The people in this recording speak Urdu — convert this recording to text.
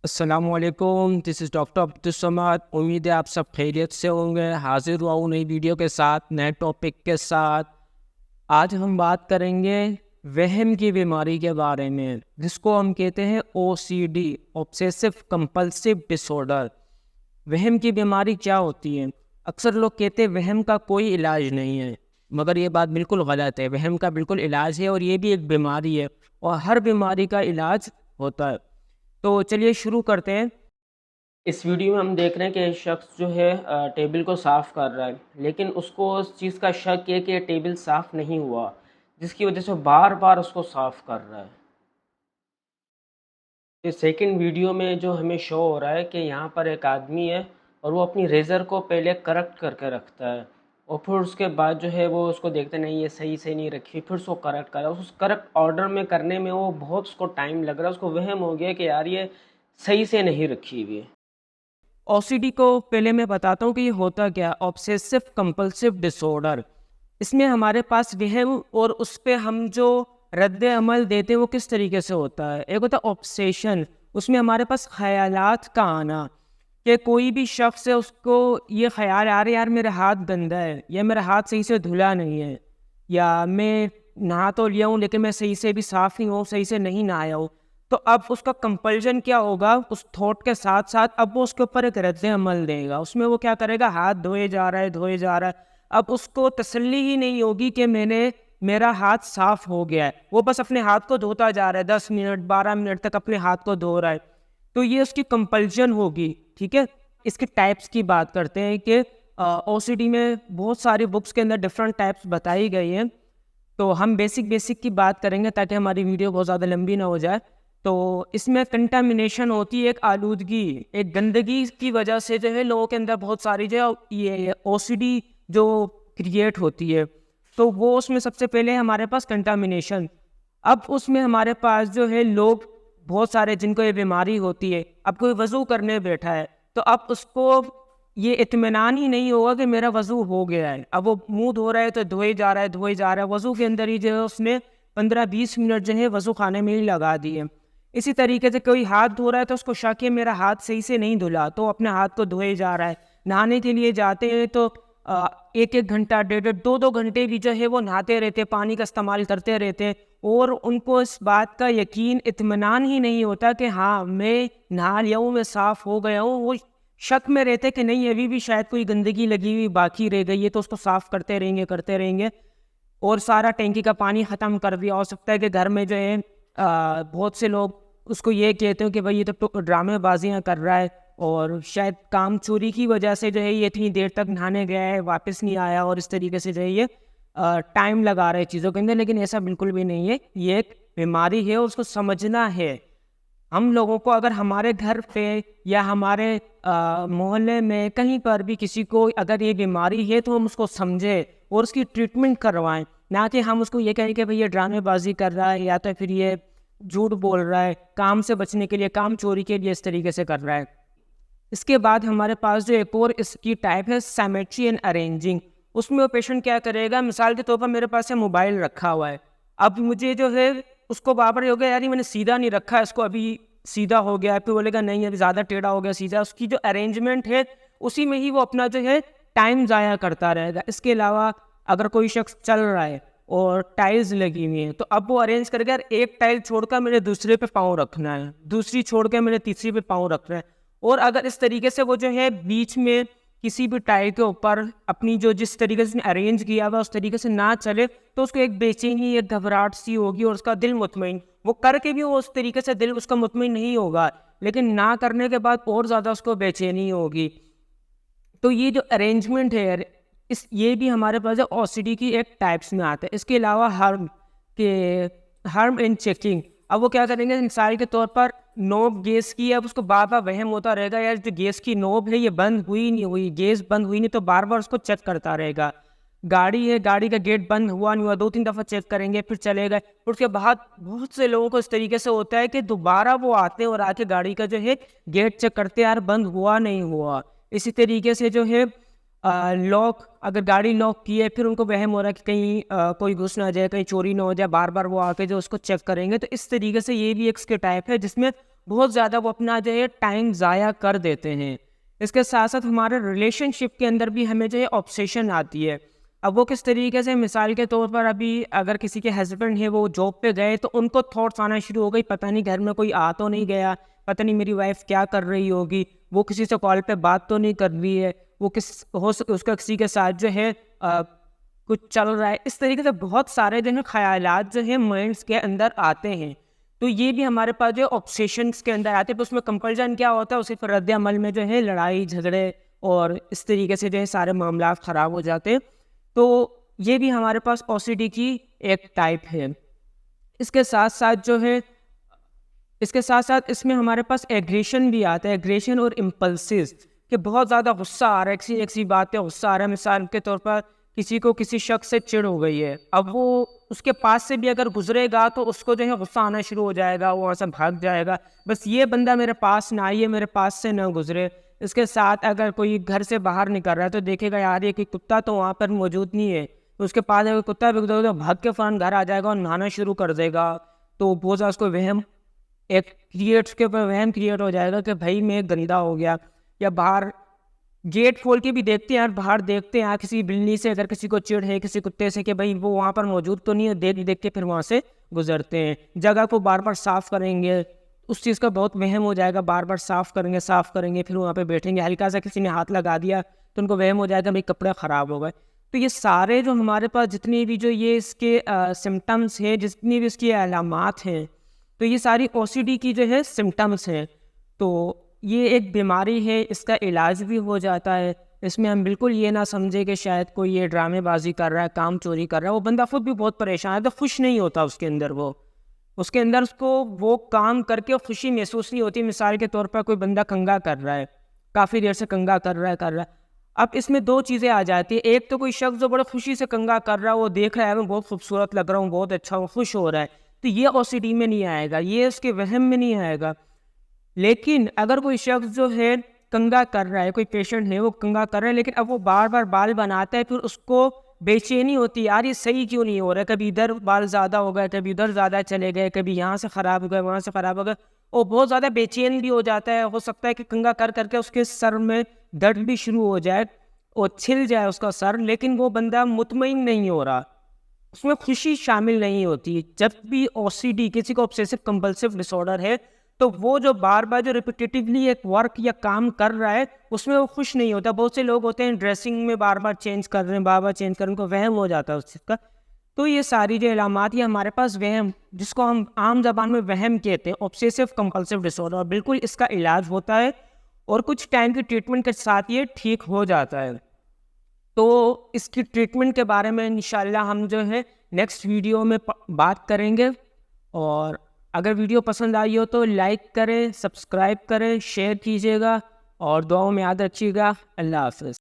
السلام علیکم، دس از ڈاکٹر عبدالصمد۔ امید ہے آپ سب خیریت سے ہوں گے۔ حاضر ہوا ہوں نئی ویڈیو کے ساتھ، نئے ٹاپک کے ساتھ۔ آج ہم بات کریں گے وہم کی بیماری کے بارے میں، جس کو ہم کہتے ہیں OCD، آبسیسو کمپلسو ڈس آرڈر۔ وہم کی بیماری کیا ہوتی ہے؟ اکثر لوگ کہتے ہیں وہم کا کوئی علاج نہیں ہے، مگر یہ بات بالکل غلط ہے۔ وہم کا بالکل علاج ہے، اور یہ بھی ایک بیماری ہے، اور ہر بیماری کا علاج ہوتا ہے۔ تو چلیے شروع کرتے ہیں۔ اس ویڈیو میں ہم دیکھ رہے ہیں کہ ایک شخص جو ہے ٹیبل کو صاف کر رہا ہے، لیکن اس کو اس چیز کا شک ہے کہ ٹیبل صاف نہیں ہوا، جس کی وجہ سے بار بار اس کو صاف کر رہا ہے۔ اس سیکنڈ ویڈیو میں جو ہمیں شو ہو رہا ہے کہ یہاں پر ایک آدمی ہے، اور وہ اپنی ریزر کو پہلے کریکٹ کر کے رکھتا ہے، اور پھر اس کے بعد جو ہے وہ اس کو دیکھتے نہیں یہ صحیح سے نہیں رکھی، پھر اس کو کریکٹ کر رہا ہے۔ اس کریکٹ آرڈر میں کرنے میں وہ بہت اس کو ٹائم لگ رہا ہے، اس کو وہم ہو گیا کہ یار یہ صحیح سے نہیں رکھی ہوئی ہے۔ OCD کو پہلے میں بتاتا ہوں کہ یہ ہوتا کیا ہے۔ آبسیسو کمپلسو ڈس آرڈر، اس میں ہمارے پاس وہم اور اس پہ ہم جو رد عمل دیتے ہیں وہ کس طریقے سے ہوتا ہے۔ ایک ہوتا ہے آبسیشن، اس میں ہمارے پاس خیالات کا آنا، کہ کوئی بھی شخص ہے اس کو یہ خیال آ رہا ہے یار میرا ہاتھ گندا ہے، یا میرا ہاتھ صحیح سے دھلا نہیں ہے، یا میں نہا تو لیا ہوں لیکن میں صحیح سے بھی صاف نہیں ہوں، صحیح سے نہیں نہایا ہوں۔ تو اب اس کا کمپلژن کیا ہوگا، اس تھاٹ کے ساتھ ساتھ اب وہ اس کے اوپر ایک رد عمل دے گا۔ اس میں وہ کیا کرے گا، ہاتھ دھوئے جا رہا ہے دھوئے جا رہا ہے۔ اب اس کو تسلی ہی نہیں ہوگی کہ میرا ہاتھ صاف ہو گیا ہے، وہ بس اپنے ہاتھ کو دھوتا جا رہا ہے، 10 منٹ 12 منٹ تک اپنے ہاتھ کو دھو رہا ہے۔ تو یہ اس کی کمپلژن ہوگی، ٹھیک ہے۔ اس کے ٹائپس کی بات کرتے ہیں کہ OCD میں بہت ساری بکس کے اندر ڈفرنٹ ٹائپس بتائی گئی ہیں، تو ہم بیسک کی بات کریں گے تاکہ ہماری ویڈیو بہت زیادہ لمبی نہ ہو جائے۔ تو اس میں کنٹامینیشن ہوتی ہے، ایک آلودگی، ایک گندگی کی وجہ سے جو ہے لوگوں کے اندر بہت ساری جو ہے یہ OCD جو کریٹ ہوتی ہے، تو وہ اس میں سب سے پہلے ہمارے پاس کنٹامینیشن۔ اب اس میں ہمارے پاس جو ہے لوگ بہت سارے جن کو یہ بیماری ہوتی ہے، اب کوئی وضو کرنے بیٹھا ہے تو اب اس کو یہ اطمینان ہی نہیں ہوگا کہ میرا وضو ہو گیا ہے۔ اب وہ منہ دھو رہا ہے تو دھوئے جا رہا ہے، وضو کے اندر ہی جو ہے اس نے 15-20 منٹ جو ہے وضو خانے میں ہی لگا دیے۔ اسی طریقے سے کوئی ہاتھ دھو رہا ہے تو اس کو شک ہے میرا ہاتھ صحیح سے نہیں دھلا، تو اپنے ہاتھ کو دھوئے جا رہا ہے۔ نہانے کے لیے جاتے ہیں تو 1-1 گھنٹہ 1.5-2 گھنٹے بھی جو ہے وہ نہاتے رہتے، پانی کا استعمال کرتے رہتے، اور ان کو اس بات کا یقین اطمینان ہی نہیں ہوتا کہ ہاں میں نہا لیا ہوں، میں صاف ہو گیا ہوں۔ وہ شک میں رہتے کہ نہیں ابھی بھی شاید کوئی گندگی لگی ہوئی باقی رہ گئی ہے، تو اس کو صاف کرتے رہیں گے، اور سارا ٹینکی کا پانی ختم کر دیا۔ ہو سکتا ہے کہ گھر میں جو ہے بہت سے لوگ اس کو یہ کہتے ہیں کہ بھائی یہ تو ڈرامے بازیاں کر رہا ہے، اور شاید کام چوری کی وجہ سے جو ہے یہ اتنی دیر تک نہانے گیا ہے واپس نہیں آیا، اور اس طریقے سے جو ہے یہ ٹائم لگا رہے چیزوں کے اندر۔ لیکن ایسا بالکل بھی نہیں ہے، یہ ایک بیماری ہے، اس کو سمجھنا ہے۔ ہم لوگوں کو اگر ہمارے گھر پہ یا ہمارے محلے میں کہیں پر بھی کسی کو اگر یہ بیماری ہے تو ہم اس کو سمجھیں اور اس کی ٹریٹمنٹ کروائیں، نہ کہ ہم اس کو یہ کہیں کہ بھئی یہ ڈرامے بازی کر رہا ہے، یا تو پھر یہ جھوٹ بول رہا ہے، کام سے بچنے کے لیے، کام چوری کے لیے اس طریقے سے کر رہا ہے۔ اس کے بعد ہمارے پاس جو ایک اور اس کی ٹائپ ہے سیمیٹری اینڈ ارینجنگ۔ اس میں وہ پیشنٹ کیا کرے گا، مثال کے طور پر میرے پاس موبائل رکھا ہوا ہے، اب مجھے جو ہے اس کو بابر ہو گیا یار یہ میں نے سیدھا نہیں رکھا، اس کو ابھی سیدھا ہو گیا ہے، پھر بولے گا نہیں ابھی زیادہ ٹیڑھا ہو گیا سیدھا۔ اس کی جو ارینجمنٹ ہے اسی میں ہی وہ اپنا جو ہے ٹائم ضائع کرتا رہے گا۔ اس کے علاوہ اگر کوئی شخص چل رہا ہے اور ٹائلز لگی ہوئی ہیں تو اب وہ ارینج کر کے ایک ٹائل چھوڑ کر میرے دوسرے پہ پاؤں رکھنا ہے، دوسری چھوڑ کے میرے تیسری پہ پاؤں رکھنا ہے، اور اگر اس طریقے سے وہ جو ہے بیچ میں کسی بھی ٹائل کے اوپر اپنی جو جس طریقے سے ارینج کیا ہوا اس طریقے سے نہ چلے تو اس کو ایک بے چینی، ایک گھبراہٹ سی ہوگی، اور اس کا دل مطمئن، وہ کر کے بھی وہ اس طریقے سے دل اس کا مطمئن نہیں ہوگا، لیکن نہ کرنے کے بعد اور زیادہ اس کو بے چینی ہوگی۔ تو یہ جو ارینجمنٹ ہے یہ بھی ہمارے پاس OCD کی ایک ٹائپس میں آتا ہے۔ اس کے علاوہ ہارم اینڈ چیکنگ، اب وہ کیا کریں گے، مثال کے طور پر نوب گیس کی ہے، اب اس کو بار بار وہم ہوتا رہے گا یار جو گیس کی نوب ہے یہ بند ہوئی نہیں ہوئی، گیس بند ہوئی نہیں، تو بار بار اس کو چیک کرتا رہے گا۔ گاڑی ہے، گاڑی کا گیٹ بند ہوا نہیں ہوا، 2-3 دفعہ چیک کریں گے، پھر چلے گئے۔ پھر اس کے بعد بہت سے لوگوں کو اس طریقے سے ہوتا ہے کہ دوبارہ وہ آتے ہیں اور آ کے گاڑی کا جو ہے گیٹ چیک کرتے یار بند ہوا نہیں ہوا۔ اسی طریقے سے جو ہے لاک، اگر گاڑی لاک کی ہے پھر ان کو وہم ہو رہا ہے کہ کہیں کوئی گھس نہ جائے، کہیں چوری نہ ہو جائے، بار بار وہ آ کے جو اس کو چیک کریں گے۔ تو اس طریقے سے یہ بھی ایک اس کے ٹائپ ہے جس میں بہت زیادہ وہ اپنا جو ہے ٹائم ضائع کر دیتے ہیں. اس کے ساتھ ساتھ ہمارے ریلیشن شپ کے اندر بھی ہمیں جو ہے آبسیشن آتی ہے. اب وہ کس طریقے سے، مثال کے طور پر ابھی اگر کسی کے ہسبینڈ ہیں وہ جاب پہ گئے تو ان کو تھاٹس آنا شروع ہو گئی، پتہ نہیں گھر میں کوئی آ تو نہیں گیا، پتہ نہیں میری وائف کیا کر رہی ہوگی، وہ کسی سے کال پہ بات تو نہیں کر رہی ہے، وہ اس کا کسی کے ساتھ جو ہے کچھ چل رہا ہے. اس طریقے سے بہت سارے جو ہے خیالات جو ہیں مائنڈس کے اندر آتے ہیں. تو یہ بھی ہمارے پاس جو آبسیشنس کے اندر آتے ہیں. تو اس میں کمپلژن کیا ہوتا ہے، اسی پر رد عمل میں جو ہے لڑائی جھگڑے اور اس طریقے سے جو ہے سارے معاملات خراب ہو جاتے ہیں. تو یہ بھی ہمارے پاس OCD کی ایک ٹائپ ہے. اس کے ساتھ ساتھ اس میں ہمارے پاس ایگریشن بھی آتا ہے، ایگریشن اور امپلسز، کہ بہت زیادہ غصہ آ رہا ہے، ایک سی بات پہ غصہ آ رہا ہے. مثال کے طور پر کسی کو کسی شخص سے چڑ ہو گئی ہے، اب وہ اس کے پاس سے بھی اگر گزرے گا تو اس کو جو ہے غصہ آنا شروع ہو جائے گا، وہ وہاں سے بھاگ جائے گا، بس یہ بندہ میرے پاس نہ آئیے، میرے پاس سے نہ گزرے. اس کے ساتھ اگر کوئی گھر سے باہر نکل رہا ہے تو دیکھے گا یار یہ کوئی کتا تو وہاں پر موجود نہیں ہے، اس کے پاس اگر کتا بھی گزرے تو بھاگ کے فوراً گھر آ جائے گا اور نہانا شروع کر دے گا. تو بہت زیادہ اس کو وہم کریٹ ہو جائے گا کہ بھائی میں گندا ہو گیا. یا باہر گیٹ کھول کے بھی دیکھتے ہیں، باہر دیکھتے ہیں کسی بلی سے اگر کسی کو چڑ ہے، کسی کتے سے، کہ بھائی وہ وہاں پر موجود تو نہیں ہے، دیکھ کے پھر وہاں سے گزرتے ہیں. جگہ کو بار بار صاف کریں گے، اس چیز کا بہت وہم ہو جائے گا، بار بار صاف کریں گے پھر وہاں پہ بیٹھیں گے. ہلکا سا کسی نے ہاتھ لگا دیا تو ان کو وہم ہو جائے گا بھائی کپڑے خراب ہو گئے. تو یہ سارے جو ہمارے پاس جتنی بھی جو یہ اس کے سمٹمس ہیں، جتنی بھی اس کی علامات ہیں، تو یہ ساری OCD کی جو ہے سمٹمس ہیں. تو یہ ایک بیماری ہے، اس کا علاج بھی ہو جاتا ہے. اس میں ہم بالکل یہ نہ سمجھے کہ شاید کوئی یہ ڈرامے بازی کر رہا ہے، کام چوری کر رہا ہے. وہ بندہ خود بھی بہت پریشان ہے، تو خوش نہیں ہوتا اس کے اندر، اس کو وہ کام کر کے خوشی محسوس نہیں ہوتی. مثال کے طور پر کوئی بندہ کنگھا کر رہا ہے، کافی دیر سے کنگھا کر رہا ہے. اب اس میں دو چیزیں آ جاتی ہیں. ایک تو کوئی شخص جو بڑے خوشی سے کنگھا کر رہا ہے، وہ دیکھ رہا ہے میں بہت خوبصورت لگ رہا ہوں، بہت اچھا ہوں، خوش ہو رہا ہے، تو یہ OCD میں نہیں آئے گا، یہ اس کے وہم میں نہیں آئے گا. لیکن اگر کوئی شخص جو ہے کنگھا کر رہا ہے، کوئی پیشنٹ ہے وہ کنگھا کر رہا ہے، لیکن اب وہ بار بار بال بناتا ہے، پھر اس کو بے چینی ہوتی ہے، یار یہ صحیح کیوں نہیں ہو رہا ہے، کبھی ادھر بال زیادہ ہو گئے، کبھی ادھر زیادہ چلے گئے، کبھی یہاں سے خراب ہو گئے، وہاں سے خراب ہو گئے، اور بہت زیادہ بے چین بھی ہو جاتا ہے. ہو سکتا ہے کہ کنگھا کر کر کے اس کے سر میں درد بھی شروع ہو جائے اور چھل جائے اس کا سر، لیکن وہ بندہ مطمئن نہیں ہو رہا، اس میں خوشی شامل نہیں ہوتی. جب بھی OCD کسی کو obsessive compulsive disorder ہے تو وہ جو بار بار جو ریپیٹیٹیولی ایک ورک یا کام کر رہا ہے اس میں وہ خوش نہیں ہوتا. بہت سے لوگ ہوتے ہیں ڈریسنگ میں بار بار چینج کر رہے ہیں، بار بار چینج کر رہے ہیں، ان کو وہم ہو جاتا ہے اس چیز کا. تو یہ ساری جو علامات یہ ہمارے پاس وہم، جس کو ہم عام زبان میں وہم کہتے ہیں، obsessive compulsive disorder، بالکل اس کا علاج ہوتا ہے اور کچھ ٹائم کی ٹریٹمنٹ کے ساتھ یہ ٹھیک ہو جاتا ہے. تو اس کی ٹریٹمنٹ کے بارے میں انشاءاللہ ہم جو ہے نیکسٹ ویڈیو میں بات کریں گے. اور اگر ویڈیو پسند آئی ہو تو لائک کریں، سبسکرائب کریں، شیئر کیجیے گا اور دعاؤں میں یاد رکھیے گا. اللہ حافظ.